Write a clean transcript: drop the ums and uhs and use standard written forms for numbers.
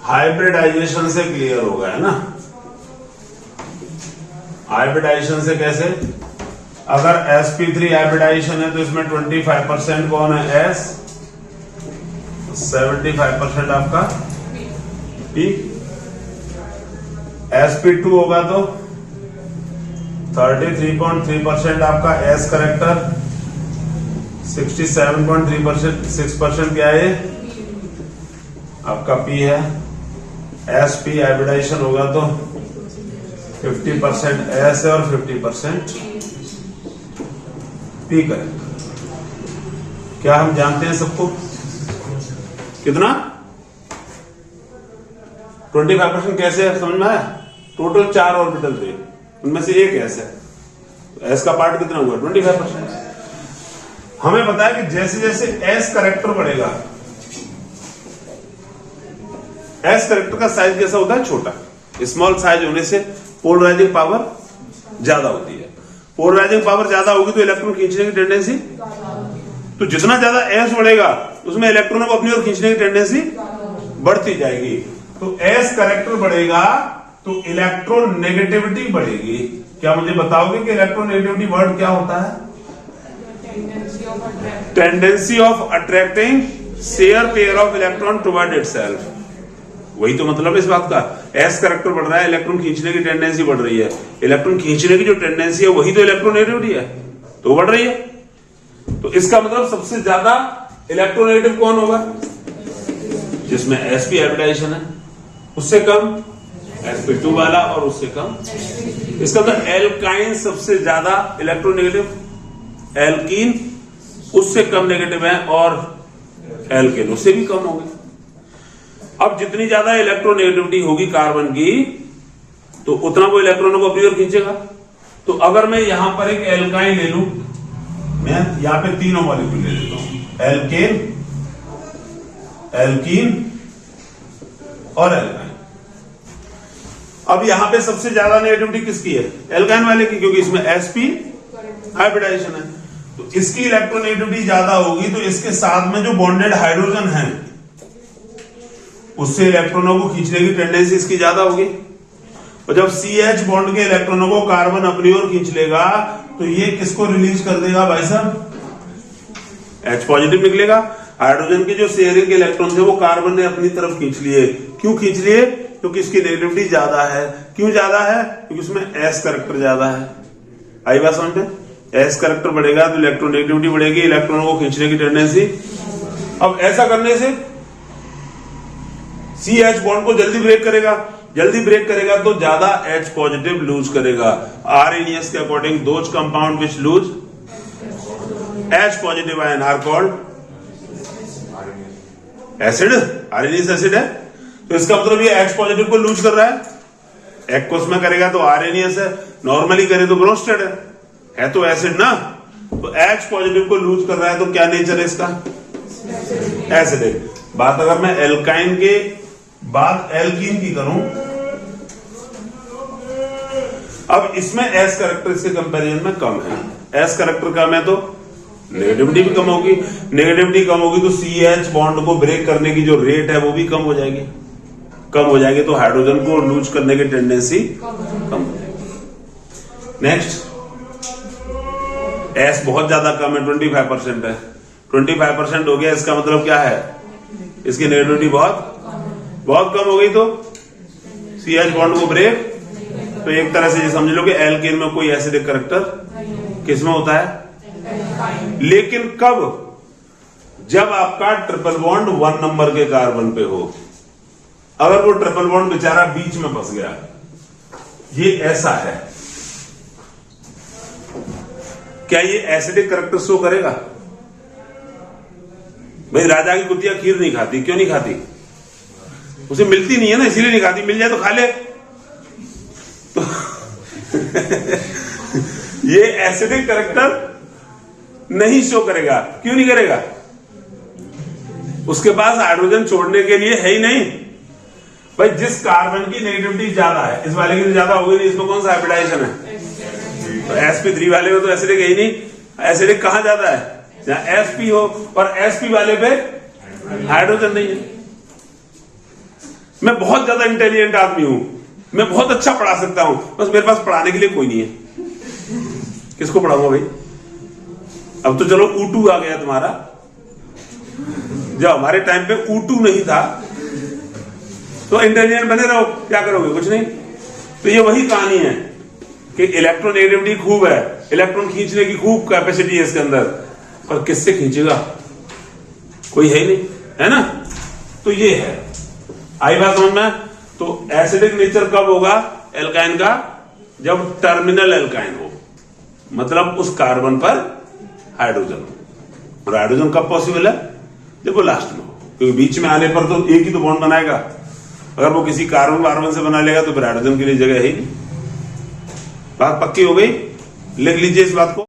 Hybridisation से clear होगा, है ना। हाइब्रिडाइजेशन से कैसे? अगर sp3 हाइब्रिडाइजेशन है तो इसमें 25% कौन है? S, 75% आपका P। sp2 होगा तो 33.3% आपका S करेक्टर, 67.3% 6% क्या है आपका P है। sp हाइब्रिडाइजेशन होगा तो 50% S है और 50% P करेक्टर। क्या हम जानते हैं सबको? कितना? 25% कैसे है, समझ में आया? टोटल 4 ऑर्बिटल थे, उनमें से एक S है, तो S का पार्ट कितना हुआ? 25%। हमें पता है कि जैसे जैसे S करेक्टर बढ़ेगा, S करेक्टर का साइज कैसा होता है? छोटा। स्मॉल साइज होने से पोलराइजिंग पावर ज्यादा होती है। पोलराइजिंग पावर ज्यादा होगी तो इलेक्ट्रॉन खींचने की टेंडेंसी, तो जितना ज्यादा S बढ़ेगा उसमें इलेक्ट्रॉनों को अपनी ओर खींचने की टेंडेंसी बढ़ती जाएगी। तो S करेक्टर बढ़ेगा तो इलेक्ट्रॉन नेगेटिविटी बढ़ेगी। क्या मुझे बताओगे कि इलेक्ट्रॉन नेगेटिविटी वर्ड क्या होता है? Tendency of attracting share pair of electron toward itself. वही तो मतलब है इस बात का। S करेक्टर बढ़ रहा है, इलेक्ट्रॉन खींचने की टेंडेंसी बढ़ रही है। इलेक्ट्रॉन खींचने की जो टेंडेंसी है वही तो इलेक्ट्रोनेगेटिविटी है, तो बढ़ रही है। तो इसका मतलब सबसे ज्यादा इलेक्ट्रोनेगेटिव कौन होगा? जिसमें sp हाइब्रिडाइजेशन है, उससे कम sp2 वाला और उससे कम। इसका मतलब एल्काइन सबसे ज्यादा इलेक्ट्रोनेगेटिव, एल्कीन उससे कम नेगेटिव है और एल्केन उससे भी कम होंगे। अब जितनी ज्यादा इलेक्ट्रोनेगेटिविटी होगी कार्बन की तो उतना वो इलेक्ट्रॉनों को अपनी ओर खींचेगा। तो अगर मैं यहां पर एक एल्काइन ले लूं, मैं यहां पे तीनों मॉलिक्यूल ले लेता हूं, एल्केन, एल्कीन और एल्काइन। अब यहां पे सबसे ज्यादा नेगेटिविटी किसकी है? एल्काइन वाले की, क्योंकि इसमें sp हाइब्रिडाइजेशन है। तो इसकी इलेक्ट्रोनेगेटिविटी ज्यादा होगी तो इसके साथ में जो बॉन्डेड हाइड्रोजन है उससे इलेक्ट्रॉनों को खींचने की टेंडेंसी इसकी ज्यादा होगी। और जब CH बॉन्ड के इलेक्ट्रॉनों को कार्बन अपनी ओर खींच लेगा तो ये किसको रिलीज कर देगा भाई साहब? H पॉजिटिव निकलेगा। हाइड्रोजन के जो शेयरिंग के इलेक्ट्रॉन थे वो कार्बन ने अपनी तरफ खींच लिए। क्यों खींच लिए? क्योंकि इसकी नेगेटिविटी ज्यादा है। क्यों ज्यादा है? क्योंकि उसमें S करेक्टर ज्यादा है। आई बात समझ में? S करेक्टर बढ़ेगा तो इलेक्ट्रोनेगेटिविटी बढ़ेगी, इलेक्ट्रॉनों को खींचने की टेंडेंसी। अब ऐसा करने से CH बॉन्ड को जल्दी ब्रेक करेगा, जल्दी ब्रेक करेगा तो ज्यादा H पॉजिटिव लूज करेगा। आरएनएस के according those compound which lose H positive ion are called acid. Arrhenius acid है तो इसका मतलब ये H पॉजिटिव को लूज कर रहा है। एक्वस में करेगा तो आरएनएस है, नॉर्मली करे तो ब्रोस्टेड है तो एसिड ना। तो H पॉजिटिव को लूज कर रहा है तो क्या नेचर है इसका? एसिड है। बात अगर मैं एल्काइन के बाद एल्कीन की करूं, अब इसमें S करेक्टर इसके कंपैरिजन में कम है। S करेक्टर कम है तो नेगेटिविटी भी कम होगी। नेगेटिविटी कम होगी तो CH बॉन्ड को ब्रेक करने की जो रेट है वो भी कम हो जाएगी। कम हो जाएगी तो हाइड्रोजन को लूज करने की टेंडेंसी कम हो जाएगी। नेक्स्ट, S बहुत ज्यादा कम है, 25% है। 25% हो गया, इसका मतलब क्या है? इसकी नेगेटिविटी बहुत कम हो गई तो CH बॉन्ड को ब्रेक, तो एक तरह से ये समझ लो कि एल्केन में कोई एसिडिक करेक्टर किसमें होता है। लेकिन कब? जब आपका ट्रिपल बॉन्ड 1 नंबर के कार्बन पे हो। अगर वो ट्रिपल बॉन्ड बेचारा बीच में फंस गया, ये ऐसा है, क्या ये एसिडिक करेक्टर शो करेगा? भाई राजा की कुतिया खीर नहीं खाती, क्यों नहीं खाती? उसे मिलती नहीं है ना, इसीलिए नहीं खाती। मिल जाए तो खा ले। तो ये एसिडिक करेक्टर नहीं शो करेगा। क्यों नहीं करेगा? उसके पास हाइड्रोजन छोड़ने के लिए है ही नहीं। भाई जिस कार्बन की नेगेटिविटी ज्यादा है, इस वाले की तो ज्यादा होगी नहीं, इसमें कौन सा हाइब्रिडाइजेशन है? तो sp3 वाले में तो एसिडिक है ही नहीं। एसिडिक कहां ज्यादा है? जहां sp हो, और sp वाले पे हाइड्रोजन नहीं है। मैं बहुत ज्यादा इंटेलिजेंट आदमी हूं, मैं बहुत अच्छा पढ़ा सकता हूं, बस मेरे पास पढ़ाने के लिए कोई नहीं है। किसको पढ़ाऊंगा भाई? अब तो चलो ऊटू आ गया तुम्हारा, जब हमारे टाइम पे ऊटू नहीं था तो इंटेलिजेंट बने रहो, क्या करोगे? कुछ नहीं। तो ये वही कहानी है कि इलेक्ट्रोनेगेटिविटी खूब है, इलेक्ट्रॉन खींचने की खूब कैपेसिटी है इसके अंदर, पर किससे खींचेगा? कोई है ही नहीं, है ना? तो ये है, आई बात समझ में? तो एसिडिक नेचर कब होगा एल्काइन का? जब टर्मिनल एल्काइन हो, मतलब उस कार्बन पर हाइड्रोजन हो। और हाइड्रोजन कब पॉसिबल है? देखो लास्ट में हो, क्योंकि बीच में आने पर तो एक ही तो बॉन्ड बनाएगा। अगर वो किसी कार्बन से बना लेगा तो फिर हाइड्रोजन के लिए जगह है ही नहीं। बात पक्की हो गई? लिख लीजिए इस बात को।